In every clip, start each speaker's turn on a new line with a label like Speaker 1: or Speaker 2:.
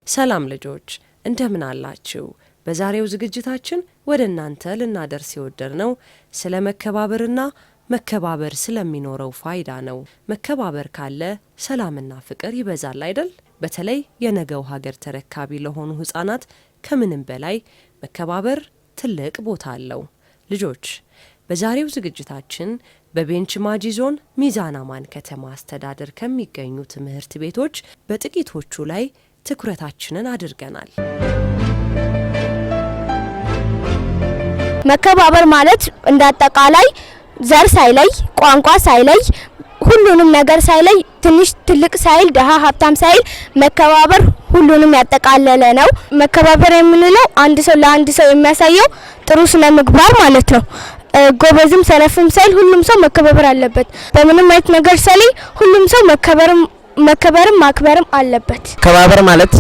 Speaker 1: ሰላም ልጆች እንደምን አላችሁ? በዛሬው ዝግጅታችን ወደ እናንተ ልናደርስ የወደድነው ስለ መከባበርና መከባበር ስለሚኖረው ፋይዳ ነው። መከባበር ካለ ሰላምና ፍቅር ይበዛል አይደል? በተለይ የነገው ሀገር ተረካቢ ለሆኑ ህፃናት ከምንም በላይ መከባበር ትልቅ ቦታ አለው። ልጆች በዛሬው ዝግጅታችን በቤንች ማጂ ዞን ሚዛን አማን ከተማ አስተዳደር ከሚገኙ ትምህርት ቤቶች በጥቂቶቹ ላይ ትኩረታችንን አድርገናል።
Speaker 2: መከባበር ማለት እንዳጠቃላይ ዘር ሳይለይ ቋንቋ ሳይለይ ሁሉንም ነገር ሳይለይ ትንሽ ትልቅ ሳይል ደሃ ሀብታም ሳይል መከባበር ሁሉንም ያጠቃለለ ነው። መከባበር የምንለው አንድ ሰው ለአንድ ሰው የሚያሳየው ጥሩ ስነ ምግባር ማለት ነው። ጎበዝም ሰነፍም ሳይል ሁሉም ሰው መከባበር አለበት። በምንም አይነት ነገር ሳይል ሁሉም ሰው መከበርም ማክበርም አለበት።
Speaker 3: መከባበር ማለት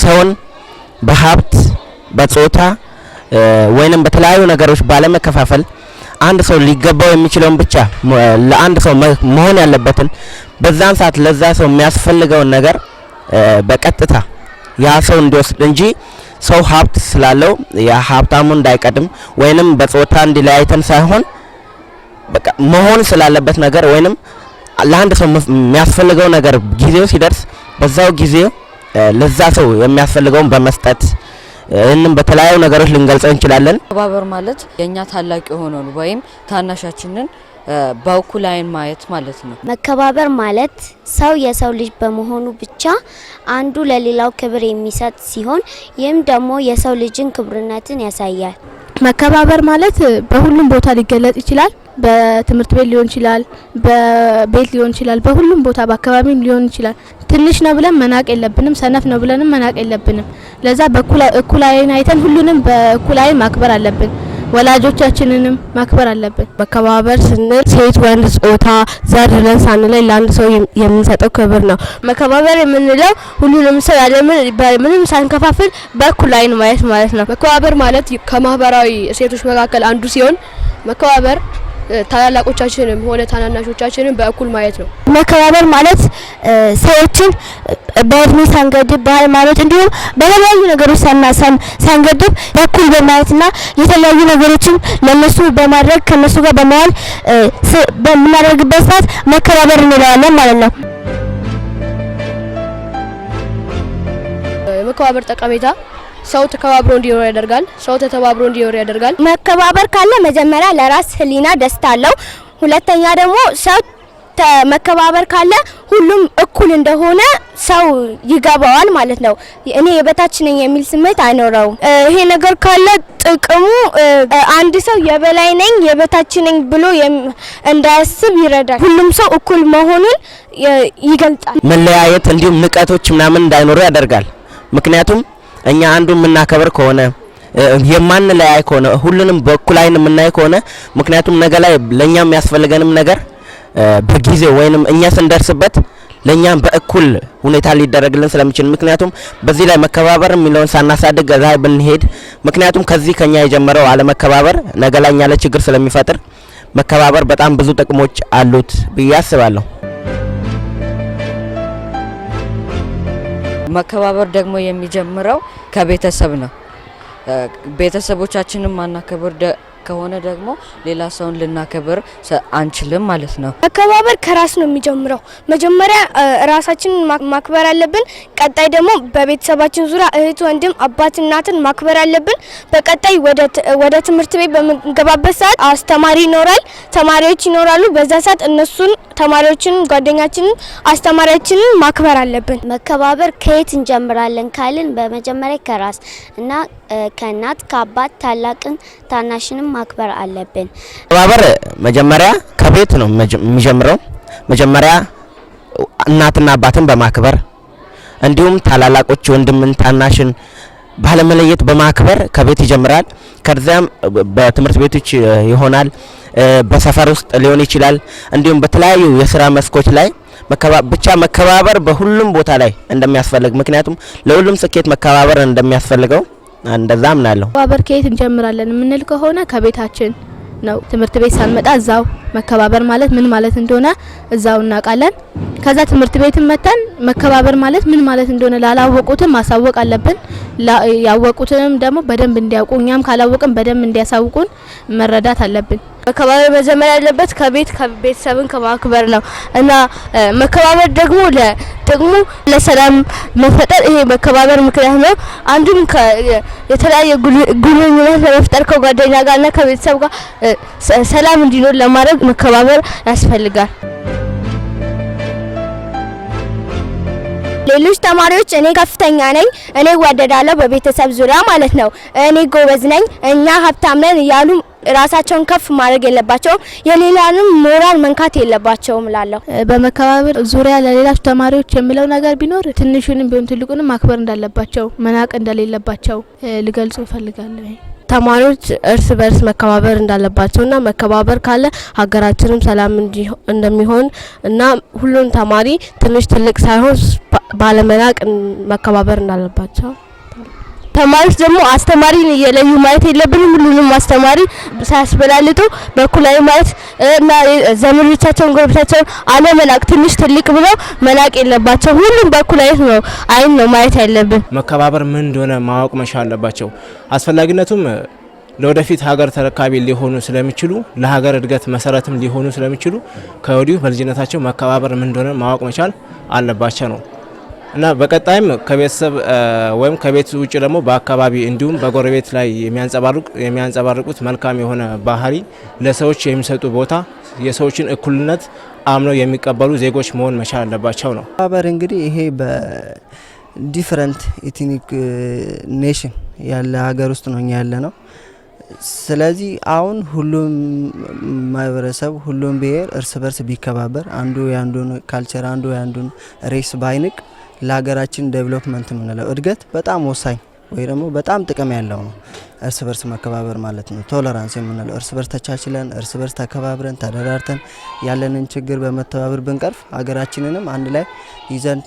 Speaker 3: ሰውን በሀብት በጾታ ወይንም በተለያዩ ነገሮች ባለመከፋፈል አንድ ሰው ሊገባው የሚችለውን ብቻ ለአንድ ሰው መሆን ያለበትን በዛን ሰዓት ለዛ ሰው የሚያስፈልገውን ነገር በቀጥታ ያ ሰው እንዲወስድ እንጂ ሰው ሀብት ስላለው ያ ሀብታሙ እንዳይቀድም ወይንም በጾታ እንዲለያይተን ሳይሆን በቃ መሆን ስላለበት ነገር ወይንም ለአንድ ሰው የሚያስፈልገው ነገር ጊዜው ሲደርስ በዛው ጊዜ ለዛ ሰው የሚያስፈልገውን በመስጠት እንም በተለያዩ ነገሮች ልንገልጸው እንችላለን።
Speaker 4: መከባበር ማለት የኛ ታላቅ የሆነው ወይም ታናሻችንን በእኩል ዓይን ማየት ማለት ነው።
Speaker 2: መከባበር ማለት ሰው የሰው ልጅ በመሆኑ ብቻ አንዱ ለሌላው ክብር የሚሰጥ ሲሆን ይህም ደግሞ የሰው ልጅን ክብርነትን ያሳያል።
Speaker 5: መከባበር ማለት በሁሉም ቦታ ሊገለጽ ይችላል። በትምህርት ቤት ሊሆን ይችላል፣ በቤት ሊሆን ይችላል፣ በሁሉም ቦታ በአካባቢም ሊሆን ይችላል። ትንሽ ነው ብለን መናቅ የለብንም፣ ሰነፍ ነው ብለንም መናቅ የለብንም። ለዛ በእኩል ዓይን አይተን ሁሉንም በእኩል ዓይን ማክበር አለብን። ወላጆቻችንንም ማክበር አለብን። መከባበር ስንል ሴት ወንድ ጾታ ዘር ብለን ሳንለይ ለአንድ ሰው የምንሰጠው ክብር ነው። መከባበር የምንለው ሁሉንም ሰው ምንም ሳንከፋፍል በእኩል ዓይን ማየት ማለት ነው። መከባበር ማለት ከማህበራዊ እሴቶች መካከል አንዱ ሲሆን መከባበር ታላላቆቻችንም ሆነ ታናናሾቻችንን በእኩል ማየት ነው። መከባበር ማለት ሰዎችን በእድሜ ሳንገድብ በሃይማኖት እንዲሁም በተለያዩ ነገሮች ሳንገድብ በእኩል በማየትና የተለያዩ ነገሮችን ለነሱ በማድረግ ከነሱ ጋር በመዋል በምናደርግበት ሰዓት መከባበር እንለዋለን ማለት ነው። የመከባበር ጠቀሜታ ሰው ተከባብሮ እንዲኖር ያደርጋል። ሰው ተተባብሮ እንዲኖር ያደርጋል። መከባበር ካለ መጀመሪያ ለራስ ህሊና ደስታ አለው። ሁለተኛ ደግሞ ሰው መከባበር ካለ ሁሉም እኩል እንደሆነ ሰው ይገባዋል ማለት ነው። እኔ የበታች ነኝ የሚል ስሜት አይኖረውም። ይሄ ነገር ካለ ጥቅሙ አንድ ሰው የበላይ ነኝ የበታች ነኝ ብሎ እንዳያስብ ይረዳል። ሁሉም ሰው እኩል መሆኑን ይገልጻል።
Speaker 3: መለያየት እንዲሁም ንቀቶች ምናምን እንዳይኖሩ ያደርጋል። ምክንያቱም እኛ አንዱን የምናከብር ከሆነ የማንለያይ ከሆነ ሁሉንም በእኩል ዓይን የምናይ ከሆነ ምክንያቱም ነገ ላይ ለኛ የሚያስፈልገንም ነገር በጊዜው ወይንም እኛ ስንደርስበት ለኛም በእኩል ሁኔታ ሊደረግልን ስለሚችል ምክንያቱም በዚህ ላይ መከባበር የሚለውን ሳናሳድግ ገዛ ብንሄድ ምክንያቱም ከዚህ ከኛ የጀመረው አለመከባበር ነገ ላይ እኛ ላይ ችግር ስለሚፈጥር መከባበር በጣም ብዙ ጥቅሞች አሉት ብዬ አስባለሁ።
Speaker 4: መከባበር ደግሞ የሚጀምረው ከቤተሰብ ነው። ቤተሰቦቻችንን ማናከብር ከሆነ ደግሞ ሌላ ሰውን ልናከብር አንችልም ማለት ነው። መከባበር ከራስ ነው የሚጀምረው። መጀመሪያ ራሳችንን ማክበር አለብን። ቀጣይ ደግሞ በቤተሰባችን ዙሪያ እህት፣ ወንድም፣ አባት፣ እናትን ማክበር አለብን። በቀጣይ ወደ ትምህርት ቤት በምንገባበት ሰዓት አስተማሪ ይኖራል፣ ተማሪዎች ይኖራሉ። በዛ ሰዓት እነሱን ተማሪዎችን፣ ጓደኛችንን፣ አስተማሪያችንን ማክበር አለብን። መከባበር ከየት እንጀምራለን ካልን በመጀመሪያ ከራስ እና ከእናት ከአባት ታላቅን ታናሽንም ማክበር አለብን።
Speaker 3: መከባበር መጀመሪያ ከቤት ነው የሚጀምረው። መጀመሪያ እናትና አባትን በማክበር እንዲሁም ታላላቆች ወንድምን ታናሽን ባለመለየት በማክበር ከቤት ይጀምራል። ከዛም በትምህርት ቤቶች ይሆናል፣ በሰፈር ውስጥ ሊሆን ይችላል። እንዲሁም በተለያዩ የሥራ መስኮች ላይ ብቻ መከባበር በሁሉም ቦታ ላይ እንደሚያስፈልግ ምክንያቱም ለሁሉም ስኬት መከባበር እንደሚያስፈልገው እንደዛ ምናለው።
Speaker 5: መከባበር ከየት እንጀምራለን የምንል ከሆነ ከቤታችን ነው። ትምህርት ቤት ሳንመጣ እዛው መከባበር ማለት ምን ማለት እንደሆነ እዛው እናውቃለን። ከዛ ትምህርት ቤትም መተን መከባበር ማለት ምን ማለት እንደሆነ ላላወቁትም ማሳወቅ አለብን። ያወቁትንም ደግሞ በደንብ እንዲያውቁ እኛም ካላወቅን በደንብ እንዲያሳውቁን መረዳት አለብን።
Speaker 2: መከባበር መጀመሪያ ያለበት ከቤተሰብን ከማክበር ነው እና መከባበር ደግሞ ለጥቅሙ ለሰላም መፈጠር ይሄ መከባበር ምክንያት ነው። አንዱም የተለያየ ግንኙነት ለመፍጠር ከጓደኛ ጋርና ከቤተሰብ ጋር ሰላም እንዲኖር ለማድረግ መከባበር ያስፈልጋል። ሌሎች ተማሪዎች እኔ ከፍተኛ ነኝ፣ እኔ ወደዳለሁ በቤተሰብ ዙሪያ ማለት ነው፣ እኔ ጎበዝ ነኝ፣ እኛ ሀብታም ነን እያሉ ራሳቸውን ከፍ ማድረግ የለባቸውም። የሌላንም ሞራል መንካት የለባቸውም እላለሁ።
Speaker 5: በመከባበር ዙሪያ ለሌሎች ተማሪዎች የሚለው ነገር ቢኖር ትንሹንም ቢሆን ትልቁንም ማክበር እንዳለባቸው መናቅ እንደሌለባቸው ልገልጽ እፈልጋለሁ።
Speaker 4: ተማሪዎች እርስ በርስ መከባበር እንዳለባቸውና መከባበር ካለ ሀገራችንም ሰላም እንደሚሆን እና ሁሉም ተማሪ ትንሽ ትልቅ ሳይሆን ባለመናቅ መከባበር እንዳለባቸው።
Speaker 2: ተማሪዎች ደግሞ አስተማሪን እየለዩ ማለት የለብንም። ሁሉንም አስተማሪ ሳያስበላልጡ በኩላይ ማለት እና ዘመዶቻቸውን ጎረቤታቸውን አለመናቅ፣ ትንሽ ትልቅ ብለው መናቅ የለባቸው። ሁሉም በኩላይ ነው አይን ነው ማየት ያለብን።
Speaker 3: መከባበር ምን እንደሆነ ማወቅ መቻል አለባቸው። አስፈላጊነቱም ለወደፊት ሀገር ተረካቢ ሊሆኑ ስለሚችሉ ለሀገር እድገት መሰረትም ሊሆኑ ስለሚችሉ ከወዲሁ በልጅነታቸው መከባበር ምን እንደሆነ ማወቅ መቻል አለባቸው ነው እና በቀጣይም ከቤተሰብ ወይም ከቤት ውጭ ደግሞ በአካባቢ እንዲሁም በጎረቤት ላይ የሚያንጸባርቁት መልካም የሆነ ባህሪ ለሰዎች የሚሰጡ ቦታ የሰዎችን እኩልነት አምነው የሚቀበሉ ዜጎች መሆን መቻል አለባቸው ነው።
Speaker 6: መከባበር እንግዲህ ይሄ በዲፈረንት ኢትኒክ ኔሽን ያለ ሀገር ውስጥ ነው ያለ ነው። ስለዚህ አሁን ሁሉም ማህበረሰብ ሁሉም ብሔር እርስ በርስ ቢከባበር አንዱ ያንዱን ካልቸር አንዱ ያንዱን ሬስ ባይንቅ ለሀገራችን ዴቨሎፕመንት የምንለው እድገት በጣም ወሳኝ ወይ ደግሞ በጣም ጥቅም ያለው ነው። እርስ በርስ መከባበር ማለት ነው። ቶለራንስ የምንለው እርስ በርስ ተቻችለን እርስ በርስ ተከባብረን ተደራርተን ያለንን ችግር በመተባበር ብንቀርፍ ሀገራችንንም አንድ ላይ ይዘን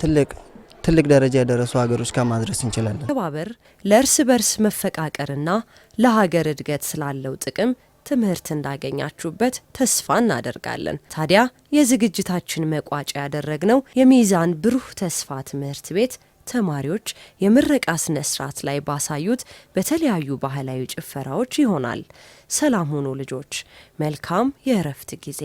Speaker 6: ትልቅ ደረጃ የደረሱ ሀገሮች ከማድረስ እንችላለን።
Speaker 1: መከባበር ለእርስ በርስ መፈቃቀርና ለሀገር እድገት ስላለው ጥቅም ትምህርት እንዳገኛችሁበት ተስፋ እናደርጋለን። ታዲያ የዝግጅታችን መቋጫ ያደረግነው የሚዛን ብሩህ ተስፋ ትምህርት ቤት ተማሪዎች የምረቃ ስነ ስርዓት ላይ ባሳዩት በተለያዩ ባህላዊ ጭፈራዎች ይሆናል። ሰላም ሁኑ ልጆች፣ መልካም የእረፍት ጊዜ።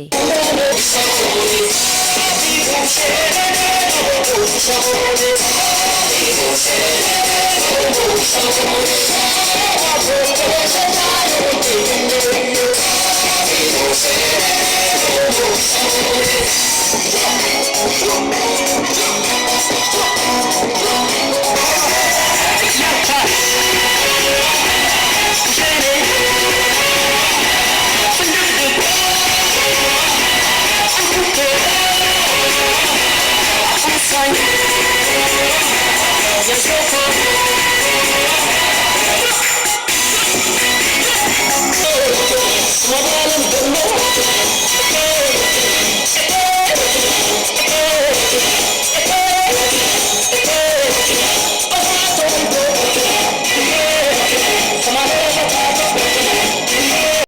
Speaker 7: Let's go.